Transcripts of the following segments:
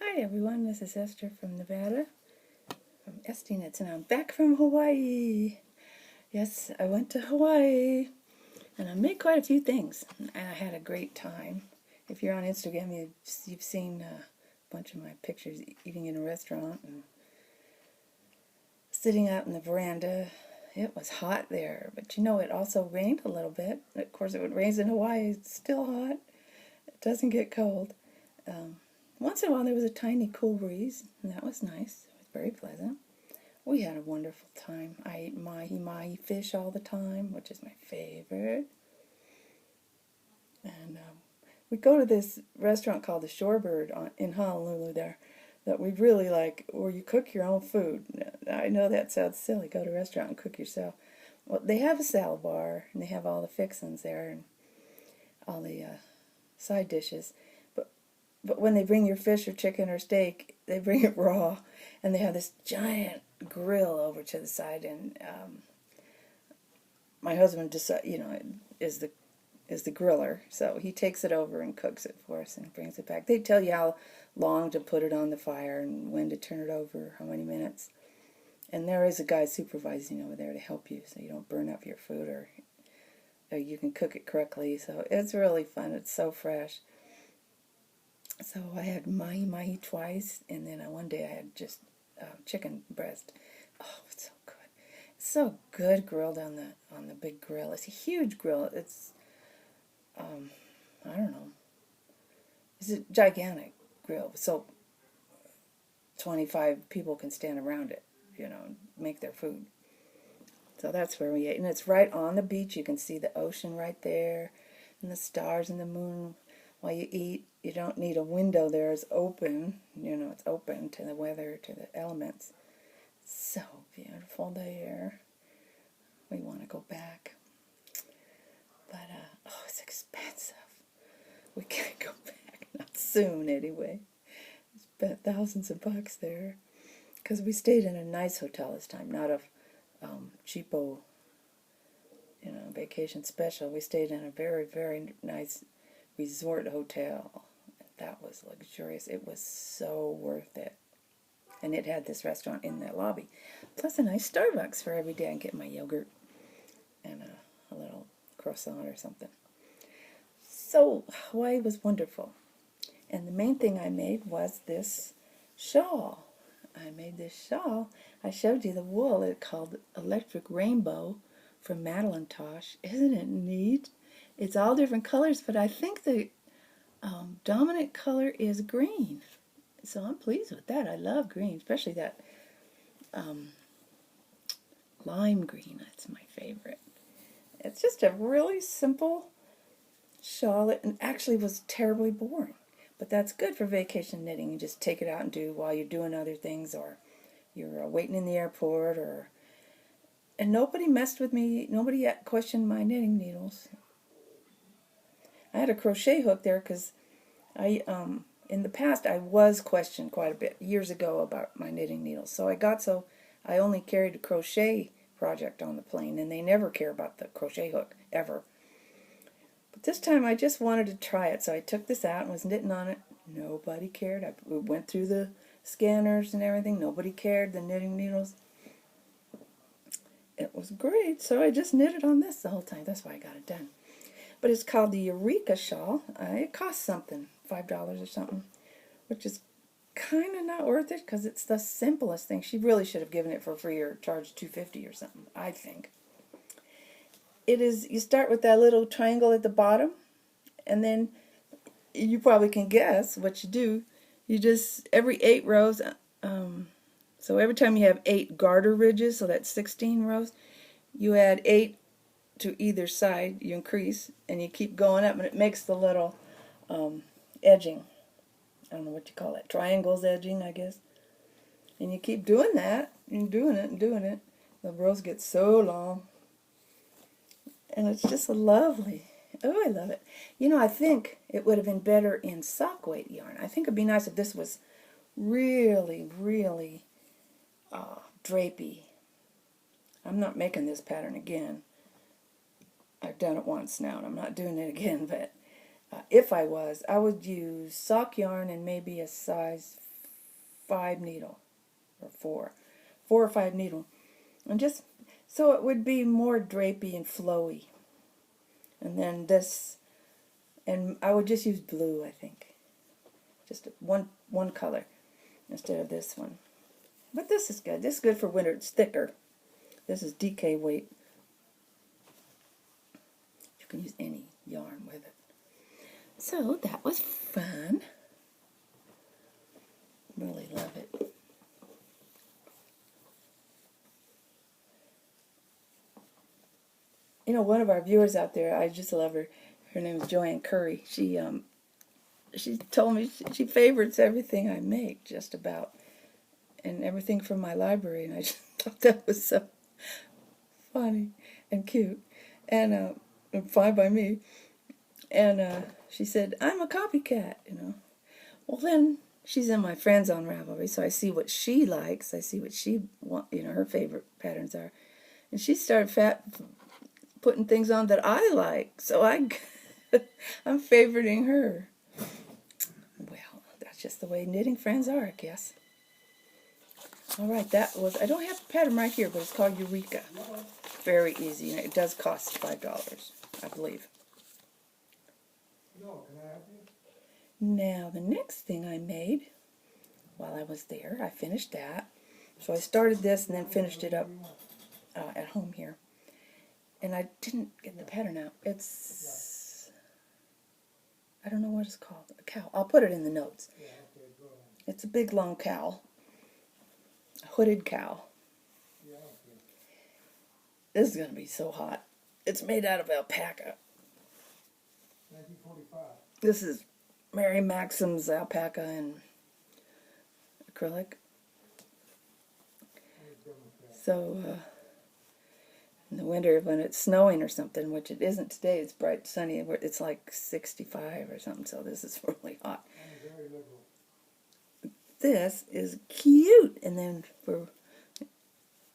Hi everyone, this is Esther from Nevada, from Estyknits, and I'm back from Hawaii. Yes, I went to Hawaii, and I made quite a few things, and I had a great time. If you're on Instagram, you've seen a bunch of my pictures eating in a restaurant and sitting out in the veranda. It was hot there, but it also rained a little bit. Of course, it rains in Hawaii. It's still hot. It doesn't get cold. Once in a while there was a tiny cool breeze, and that was nice. It was very pleasant. We had a wonderful time. I ate mahi fish all the time, which is my favorite. And we go to this restaurant called the Shorebird in Honolulu there, that we really like, where you cook your own food. I know that sounds silly, go to a restaurant and cook yourself. Well, they have a salad bar, and they have all the fixings there, and all the side dishes. But when they bring your fish or chicken or steak, they bring it raw, and they have this giant grill over to the side. And my husband is the griller, so he takes it over and cooks it for us and brings it back. They tell you how long to put it on the fire and when to turn it over, how many minutes. And there is a guy supervising over there to help you, so you don't burn up your food, or you can cook it correctly. So it's really fun. It's so fresh. So I had mahi twice, and then one day I had just chicken breast. Oh, it's so good! It's so good grilled on the big grill. It's a huge grill. It's I don't know. It's a gigantic grill. So 25 people can stand around it, and make their food. So that's where we ate, and it's right on the beach. You can see the ocean right there, and the stars and the moon while you eat. You don't need a window there. It's open. It's open to the weather, to the elements. So beautiful there. We want to go back. But, it's expensive. We can't go back. Not soon, anyway. Spent thousands of bucks there. Because we stayed in a nice hotel this time, not a cheapo, vacation special. We stayed in a very, very nice resort hotel. That was luxurious. It was so worth it. And it had this restaurant in the lobby. Plus a nice Starbucks for every day. I get my yogurt and a little croissant or something. So Hawaii was wonderful. And the main thing I made was this shawl. I made this shawl. I showed you the wool. It's called Electric Rainbow from Madeline Tosh. Isn't it neat? It's all different colors, but I think the dominant color is green. So I'm pleased with that. I love green, especially that lime green. That's my favorite. It's just a really simple shawl. It actually was terribly boring. But that's good for vacation knitting. You just take it out and do while you're doing other things, or you're waiting in the airport, and nobody messed with me. Nobody questioned my knitting needles. I had a crochet hook there because in the past I was questioned quite a bit years ago about my knitting needles. So I only carried a crochet project on the plane, and they never care about the crochet hook ever. But this time I just wanted to try it, so I took this out and was knitting on it. Nobody cared. I went through the scanners and everything. Nobody cared, the knitting needles. It was great, so I just knitted on this the whole time. That's why I got it done. But it's called the Eureka Shawl. It costs something, $5 or something, which is kind of not worth it because it's the simplest thing. She really should have given it for free or charged $2.50 or something, I think. It is, you start with that little triangle at the bottom, and then you probably can guess what you do. You just, every 8 rows, so every time you have 8 garter ridges, so that's 16 rows, you add 8 to either side. You increase, and you keep going up, and it makes the little edging. I don't know what you call it. Triangles edging, I guess. And you keep doing that, and doing it, and doing it. The rows get so long. And it's just lovely. Oh, I love it. I think it would have been better in sock weight yarn. I think it'd be nice if this was really, really drapey. I'm not making this pattern again. I've done it once now, and I'm not doing it again, but if I was, I would use sock yarn and maybe a size 5 needle, or 4 or 5 needle, and just so it would be more drapey and flowy. And then this, and I would just use blue, I think, just one color instead of this one. But this is good. This is good for winter. It's thicker. This is DK weight. You can use any yarn with it. So that was fun. Really love it. You know, one of our viewers out there, I just love her. Her name is Joanne Curry. She told me she favorites everything I make, just about, and everything from my library. And I just thought that was so funny and cute, and fine by me. And she said, "I'm a copycat," you know. Well, then she's in my Friends on Ravelry, so I see what she likes. I see what she her favorite patterns are, and she started putting things on that I like. So I'm favoriting her. Well, that's just the way knitting friends are, I guess. All right, I don't have the pattern right here, but it's called Eureka. Very easy, and it does cost $5, I believe. No, can I help you? Now, the next thing I made while I was there, I finished that. So I started this and then finished it up at home here. And I didn't get the pattern out. It's, I don't know what it's called. A cowl. I'll put it in the notes. It's a big, long cowl. A hooded cowl. This is going to be so hot. It's made out of alpaca. 1945. This is Mary Maxim's alpaca and acrylic. So, in the winter when it's snowing or something, which it isn't today, it's bright sunny, it's like 65 or something, so this is really hot. I'm very liberal. This is cute, and then for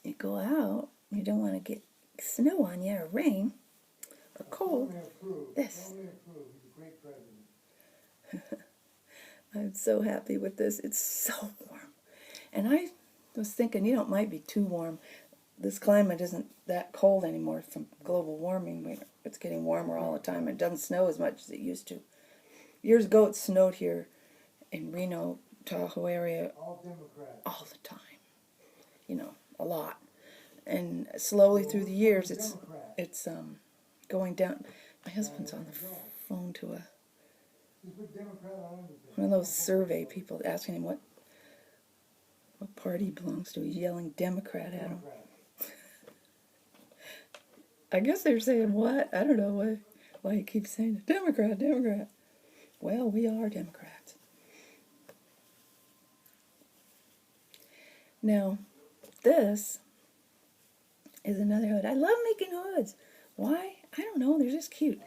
you go out, you don't want to get snow on you or rain or cold. This. He's a great president. I'm so happy with this. It's so warm. And I was thinking, it might be too warm. This climate isn't that cold anymore from global warming. It's getting warmer all the time. It doesn't snow as much as it used to. Years ago, it snowed here in Reno, Tahoe area All Democrats. all the time. A lot. And slowly through the years, it's going down. My husband's on the phone to one of those survey people asking him what party he belongs to. He's yelling Democrat at him. I guess they're saying what? I don't know why he keeps saying it. Democrat, Democrat. Well, we are Democrats. Now, this is another hood. I love making hoods. Why? I don't know. They're just cute.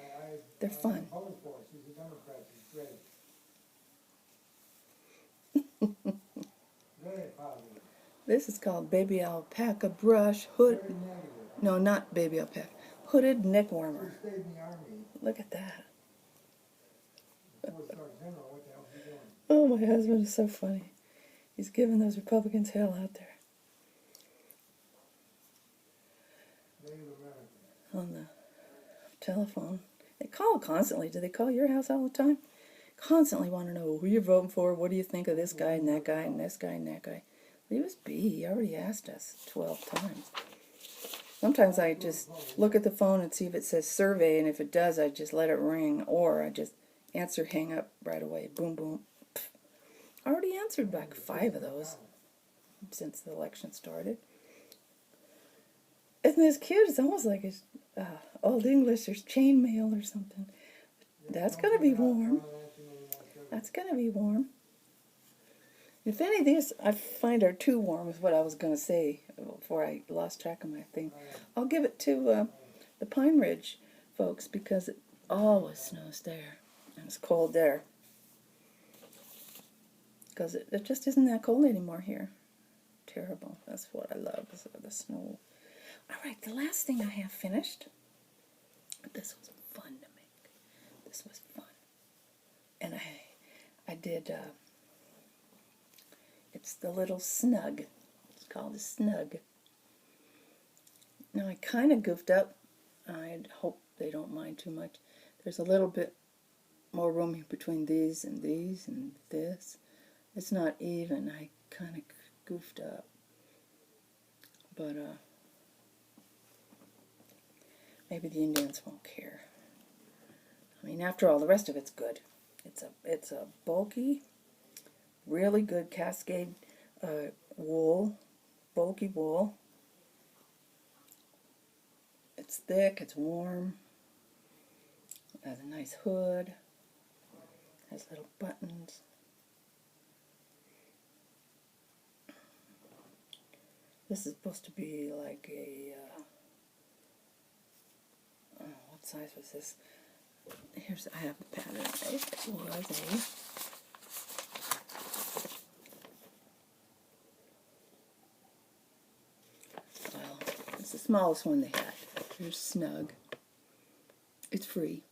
They're fun. She's a Democrat. She's great. Very positive. This is called Baby Alpaca Brush Hood. No, not Baby Alpaca. Hooded Neckwarmer. She stayed in the army. Look at that. Four-star general. What the hell is he doing? Oh, my husband is so funny. He's giving those Republicans hell out there. Native American. On the telephone. They call constantly. Do they call your house all the time? Constantly want to know who you're voting for, what do you think of this guy and that guy and this guy and that guy. Leave us be. He already asked us 12 times. Sometimes I just look at the phone and see if it says survey, and if it does, I just let it ring, or I just answer, hang up right away. Boom, boom. Pff. I already answered like 5 of those since the election started. Isn't this cute? It's almost like it's Old English. There's chainmail or something. That's going to be warm. That's going to be warm. If any of these I find are too warm, is what I was going to say before I lost track of my thing. I'll give it to the Pine Ridge folks, because it always snows there. And it's cold there. Because it just isn't that cold anymore here. Terrible. That's what I love, is the snow. All right, the last thing I have finished. This was fun to make. This was fun. And I did It's the little Snug. It's called a Snug. Now I kind of goofed up. I hope they don't mind too much. There's a little bit more room between these and this. It's not even. I kind of goofed up. But maybe the Indians won't care. I mean, after all, the rest of it's good. It's a bulky, really good cascade wool, bulky wool. It's thick, it's warm, it has a nice hood, has little buttons. This is supposed to be like a, what size was this? I have the pattern. It was it's the smallest one they had. Here's Snug. It's free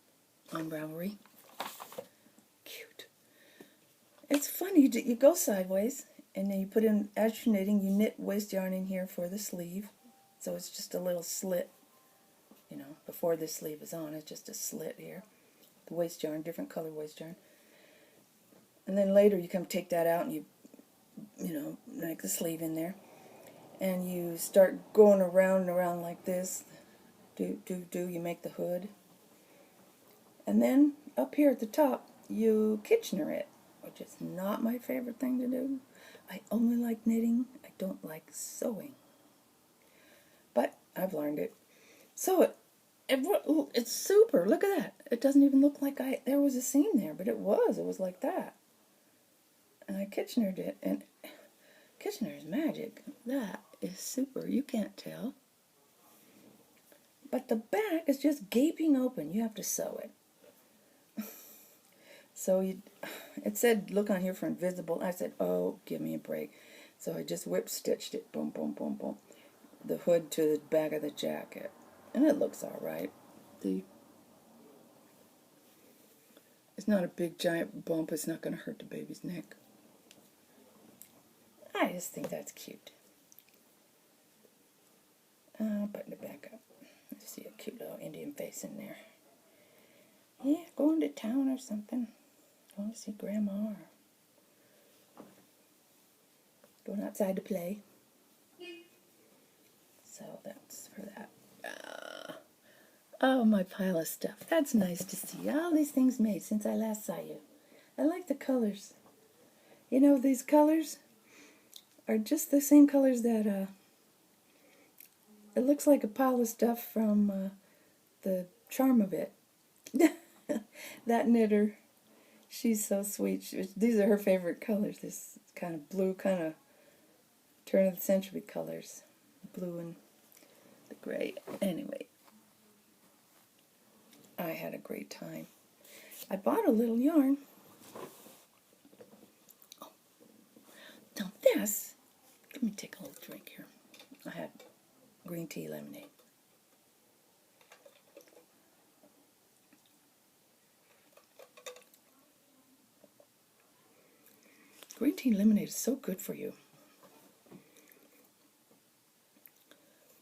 on Ravelry. Cute. It's funny, you go sideways, and then you put in, as you're knitting, you knit waist yarn in here for the sleeve. So it's just a little slit, before the sleeve is on, it's just a slit here. The waist yarn, different color waist yarn. And then later you come take that out and you make the sleeve in there. And you start going around and around like this. You make the hood. And then up here at the top, you Kitchener it, which is not my favorite thing to do. I only like knitting. I don't like sewing. But I've learned it. Sew it's super. Look at that. It doesn't even look like there was a seam there, but it was. It was like that. And I Kitchenered it, and Kitchener is magic. That is super. You can't tell. But the back is just gaping open. You have to sew it. So it said, look on here for invisible. I said, oh, give me a break. So I just whip stitched it. Boom, boom, boom, boom. The hood to the back of the jacket. And it looks all right. It's not a big giant bump. It's not going to hurt the baby's neck. I just think that's cute. I'll button it back up. Let's see a cute little Indian face in there. Yeah, going to town or something. Going to see Grandma. Or going outside to play. So that's for that. Oh, my pile of stuff. That's nice to see. All these things made since I last saw you. I like the colors. These colors are just the same colors that, it looks like a pile of stuff from the Charm of It. That knitter, she's so sweet. These are her favorite colors. This kind of blue, kind of turn of the century colors. Blue and the gray. Anyway, I had a great time. I bought a little yarn. Oh, now this, let me take a little drink here. I had green tea lemonade. Green tea lemonade is so good for you.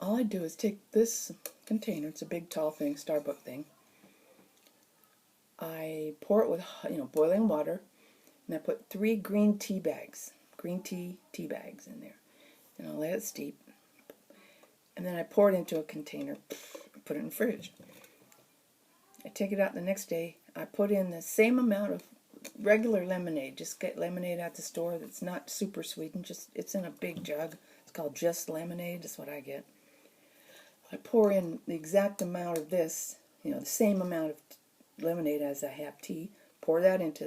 All I do is take this container, it's a big tall thing, Starbucks thing. I pour it with, boiling water, and I put 3 green tea bags in there. And I'll let it steep. And then I pour it into a container, put it in the fridge. I take it out the next day. I put in the same amount of regular lemonade. Just get lemonade at the store that's not super sweetened. It's in a big jug. It's called Just Lemonade. That's what I get. I pour in the exact amount of this, the same amount of lemonade as I have tea. Pour that into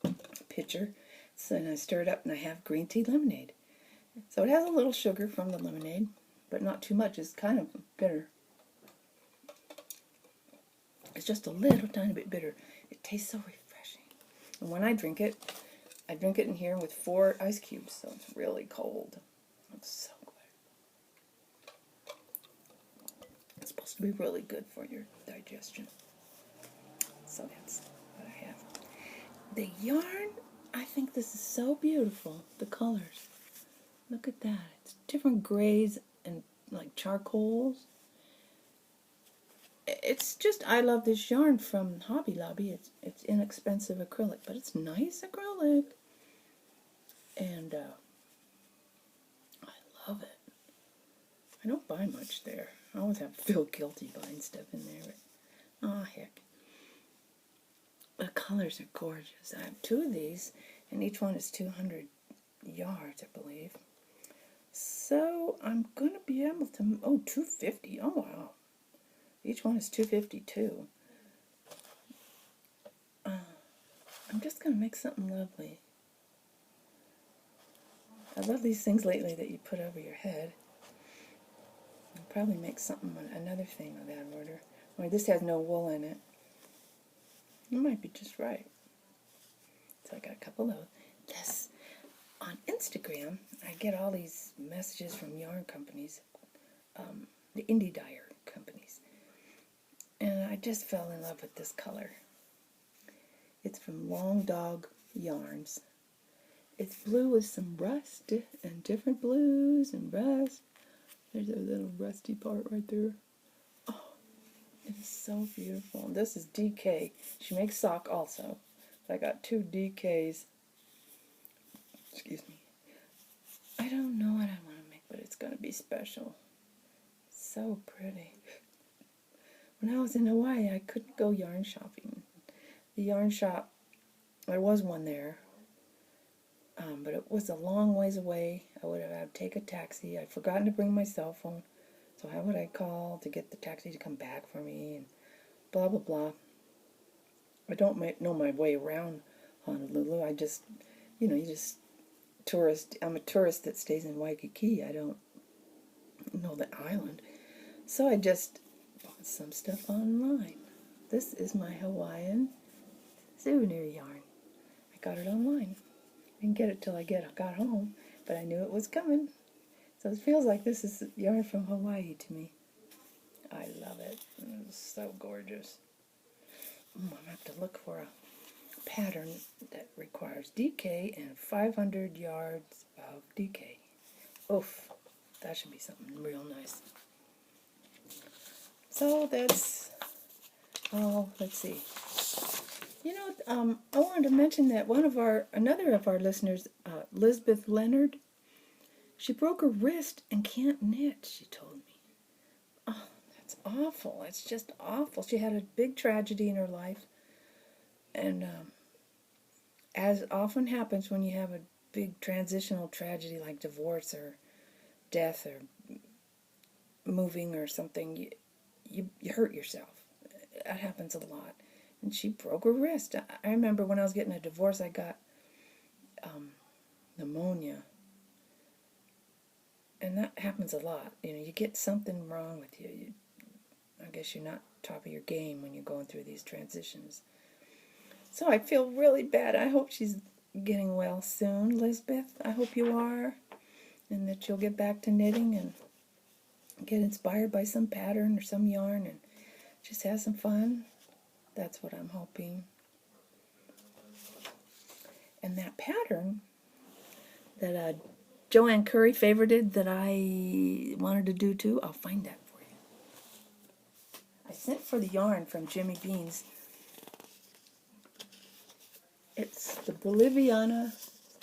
the pitcher. So then I stir it up and I have green tea lemonade. So it has a little sugar from the lemonade, but not too much. It's kind of bitter. It's just a little tiny bit bitter. It tastes so refreshing. And when I drink it in here with 4 ice cubes, so it's really cold. It's so good. It's supposed to be really good for your digestion. So that's what I have. The yarn, I think this is so beautiful, the colors. Look at that. It's different grays and like charcoals. It's just, I love this yarn from Hobby Lobby. It's inexpensive acrylic, but it's nice acrylic. And I love it. I don't buy much there. I always feel guilty buying stuff in there, but heck. The colors are gorgeous. I have 2 of these, and each one is 200 yards, I believe. So I'm going to be able to, 250. Oh, wow. Each one is 250 too. I'm just going to make something lovely. I love these things lately that you put over your head. I'll probably make something, another thing of that order. Only this has no wool in it. It might be just right. So I got a couple of this. On Instagram, I get all these messages from yarn companies, the indie dyer companies. And I just fell in love with this color. It's from Long Dog Yarns. It's blue with some rust and different blues and rust. There's a little rusty part right there. Oh, it's so beautiful. This is DK. She makes sock also. So I got 2 DKs. Excuse me. I don't know what I want to make, but it's going to be special. So pretty. When I was in Hawaii, I couldn't go yarn shopping. The yarn shop, there was one there, but it was a long ways away. I would have had to take a taxi. I'd forgotten to bring my cell phone, so how would I call to get the taxi to come back for me, and blah, blah, blah. I don't know my way around Honolulu. I just, tourist. I'm a tourist that stays in Waikiki. I don't know the island. So I just bought some stuff online. This is my Hawaiian souvenir yarn. I got it online. Didn't get it till I got home, but I knew it was coming. So it feels like this is yarn from Hawaii to me. I love it. It's so gorgeous. I'm going to have to look for a pattern that requires DK and 500 yards of DK. Oof, that should be something real nice. So that's, let's see. I wanted to mention that another of our listeners, Lizbeth Leonard, she broke her wrist and can't knit, she told me. Oh, that's awful. It's just awful. She had a big tragedy in her life. And as often happens when you have a big transitional tragedy like divorce or death or moving or something, you hurt yourself. That happens a lot. And she broke her wrist. I remember when I was getting a divorce, I got pneumonia. And that happens a lot. You get something wrong with you. I guess you're not top of your game when you're going through these transitions. So I feel really bad. I hope she's getting well soon, Lizbeth. I hope you are. And that you'll get back to knitting and get inspired by some pattern or some yarn and just have some fun. That's what I'm hoping. And that pattern that Joanne Curry favorited that I wanted to do too, I'll find that for you. I sent for the yarn from Jimmy Bean's. It's the Boliviana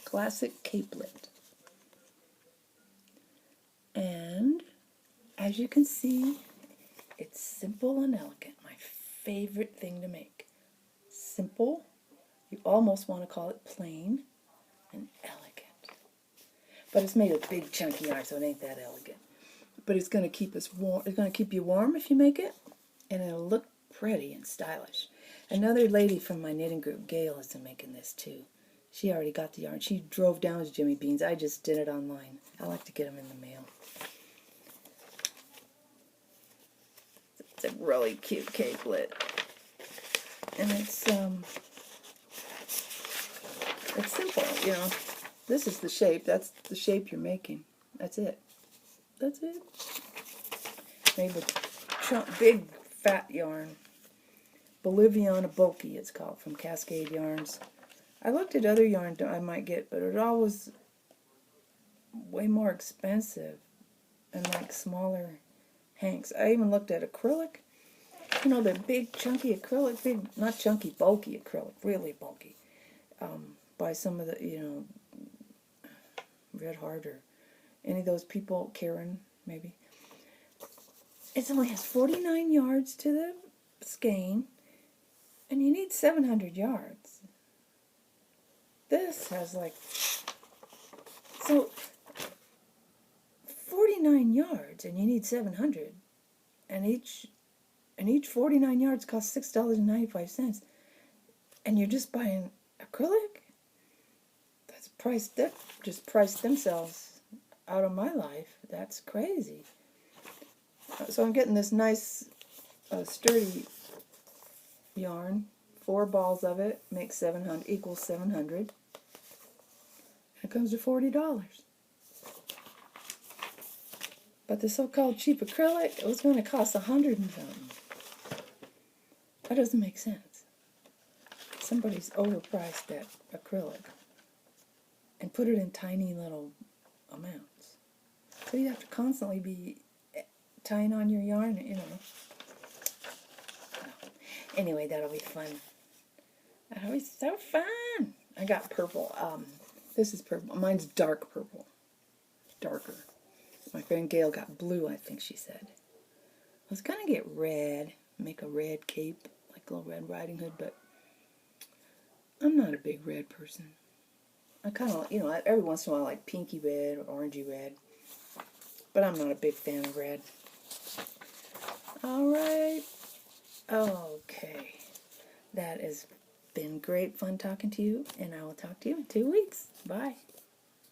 Classic Capelet. And as you can see, it's simple and elegant. My favorite thing to make. Simple. You almost want to call it plain and elegant. But it's made of big chunky yarn, so it ain't that elegant. But it's going to keep us warm. It's going to keep you warm if you make it, and it'll look pretty and stylish. Another lady from my knitting group, Gail, is making this too. She already got the yarn. She drove down to Jimmy Bean's. I just did it online. I like to get them in the mail. It's a really cute capelet. And it's simple, This is the shape. That's the shape you're making. That's it. That's it. Made with big fat yarn. Boliviana Bulky, it's called, from Cascade Yarns. I looked at other yarn I might get, but it all was way more expensive and like smaller hanks. I even looked at acrylic. You know, the big chunky acrylic, big, not chunky, bulky acrylic, really bulky. By some of the, you know, Red Heart or any of those people, Karen, maybe. It only has 49 yards to the skein, and you need 700 yards. This has like, so 49 yards, and you need 700, and each 49 yards costs $6.95, and you're just buying acrylic. That just priced themselves out of my life. That's crazy. So I'm getting this nice sturdy yarn. 4 balls of it makes 700 equals 700. It comes to $40. But the so-called cheap acrylic, it was going to cost $100 and something. That doesn't make sense. Somebody's overpriced that acrylic and put it in tiny little amounts. So you have to constantly be tying on your yarn, you know. Anyway, that'll be fun. That'll be so fun. I got purple. This is purple. Mine's dark purple. Darker. My friend Gail got blue, I think she said. I was going to get red, make a red cape, like a little Red Riding Hood, but I'm not a big red person. I kind of, you know, every once in a while I like pinky red or orangey red, but I'm not a big fan of red. All right. Okay. That has been great fun talking to you, and I will talk to you in 2 weeks. Bye.